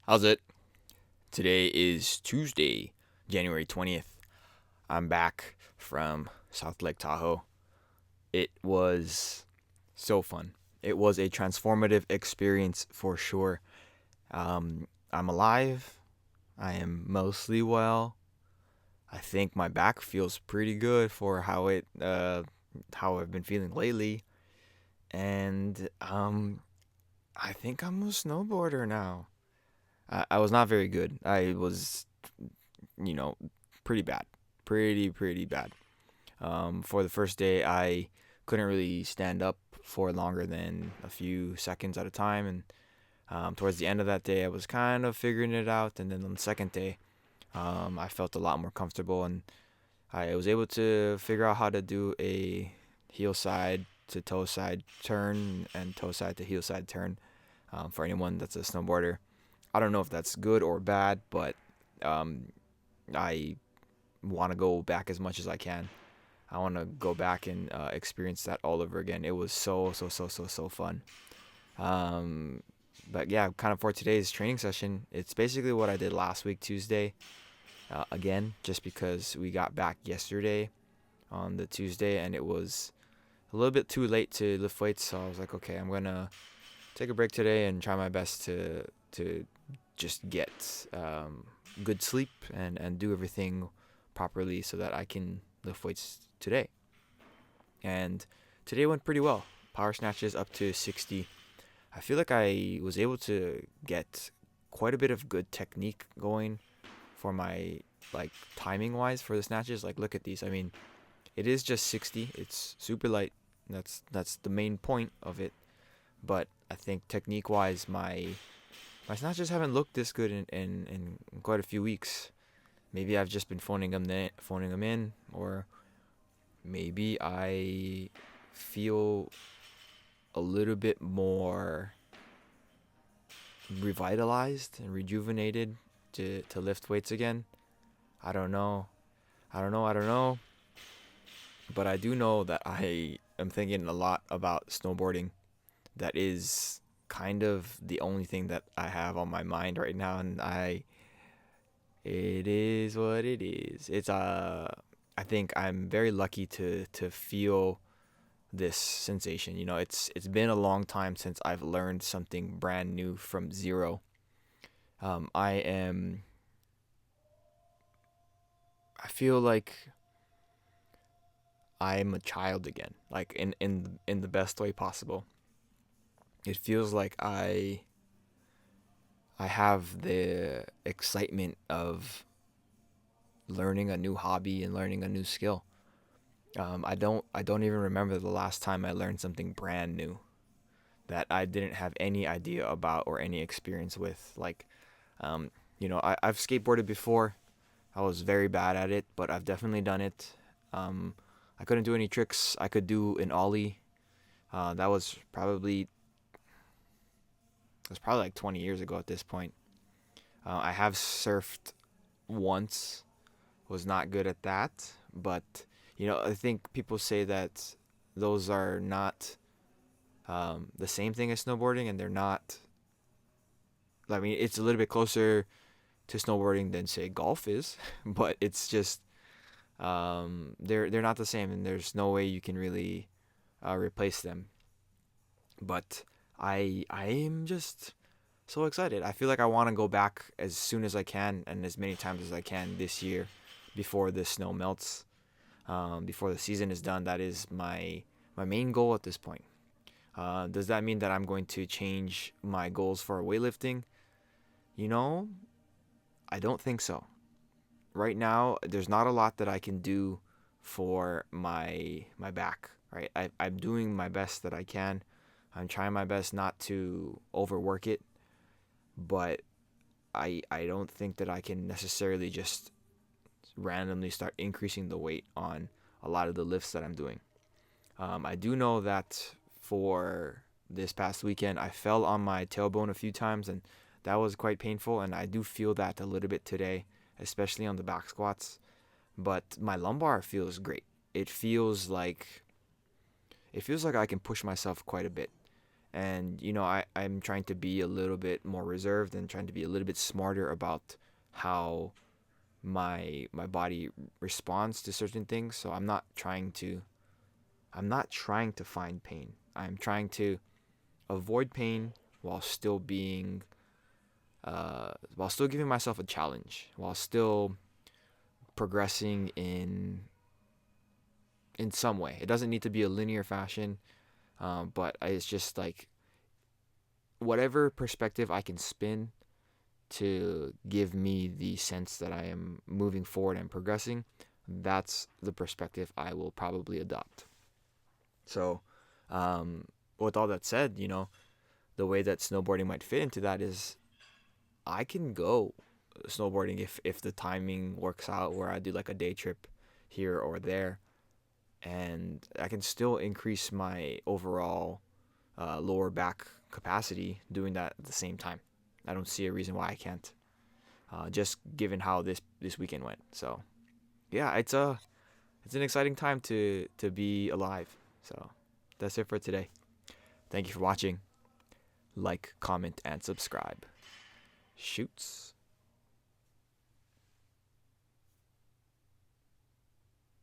How's it? Today is Tuesday, January 20th. I'm back from South Lake Tahoe. It was so fun. It was a transformative experience for sure. I'm alive. I am mostly well. I think my back feels pretty good for how I've been feeling lately. And I think I'm a snowboarder now. I was not very good. I was, you know, pretty bad, pretty bad. For the first day, I couldn't really stand up for longer than a few seconds at a time, and towards the end of that day, I was kind of figuring it out. And then on the second day, I felt a lot more comfortable, and I was able to figure out how to do a heel side to toe side turn and toe side to heel side turn. For anyone that's a snowboarder, I don't know if that's good or bad, but um, I want to go back as much as I can. I want to go back and experience that all over again. It was so fun. Um, but yeah, kind of for today's training session, it's basically what I did last week Tuesday. Again, just because we got back yesterday on the Tuesday and it was a little bit too late to lift weights, so I was like, okay, I'm gonna take a break today and try my best to just get good sleep and do everything properly so that I can lift weights today. And today went pretty well. Power snatches up to 60. I feel like I was able to get quite a bit of good technique going for my like timing wise for the snatches. Like look at these. I mean, it is just 60. It's super light. That's the main point of it. But I think technique wise my snatches haven't looked this good in quite a few weeks. Maybe I've just been phoning them in, or maybe I feel a little bit more revitalized and rejuvenated to lift weights again. I don't know. I don't know. But I do know that I am thinking a lot about snowboarding. That is kind of the only thing that I have on my mind right now, and it is what it is. I think I'm very lucky to feel this sensation. You know, it's been a long time since I've learned something brand new from zero. I am. I feel like I'm a child again, like in the best way possible. It feels like I have the excitement of learning a new hobby and learning a new skill. I don't even remember the last time I learned something brand new that I didn't have any idea about or any experience with. Like, I've skateboarded before. I was very bad at it, but I've definitely done it. I couldn't do any tricks. I could do an ollie. That was probably like 20 years ago at this point. I have surfed once. Was not good at that, but I think people say that those are not the same thing as snowboarding, and they're not. I mean, it's a little bit closer to snowboarding than say golf is, but it's just they're not the same, and there's no way you can really replace them. But I am just so excited. I feel like I want to go back as soon as I can and as many times as I can this year before the snow melts, before the season is done. That is my main goal at this point. Does that mean that I'm going to change my goals for weightlifting? You know, I don't think so. Right now, there's not a lot that I can do for my back. Right, I'm doing my best that I can. I'm trying my best not to overwork it, but I don't think that I can necessarily just randomly start increasing the weight on a lot of the lifts that I'm doing. I do know that for this past weekend, I fell on my tailbone a few times, and that was quite painful. And I do feel that a little bit today, especially on the back squats. But my lumbar feels great. It feels like I can push myself quite a bit, And I'm trying to be a little bit more reserved and trying to be a little bit smarter about how my body responds to certain things. So I'm not trying to find pain. I'm trying to avoid pain while still while still giving myself a challenge, while still progressing in some way. It doesn't need to be a linear fashion, but it's just like whatever perspective I can spin to give me the sense that I am moving forward and progressing, that's the perspective I will probably adopt. So, with all that said, the way that snowboarding might fit into that is I can go snowboarding if the timing works out where I do like a day trip here or there, and I can still increase my overall lower back capacity doing that at the same time. I don't see a reason why I can't. Just given how this weekend went. So yeah, it's an exciting time to be alive. So that's it for today. Thank you for watching. Like, comment, and subscribe. Shoots.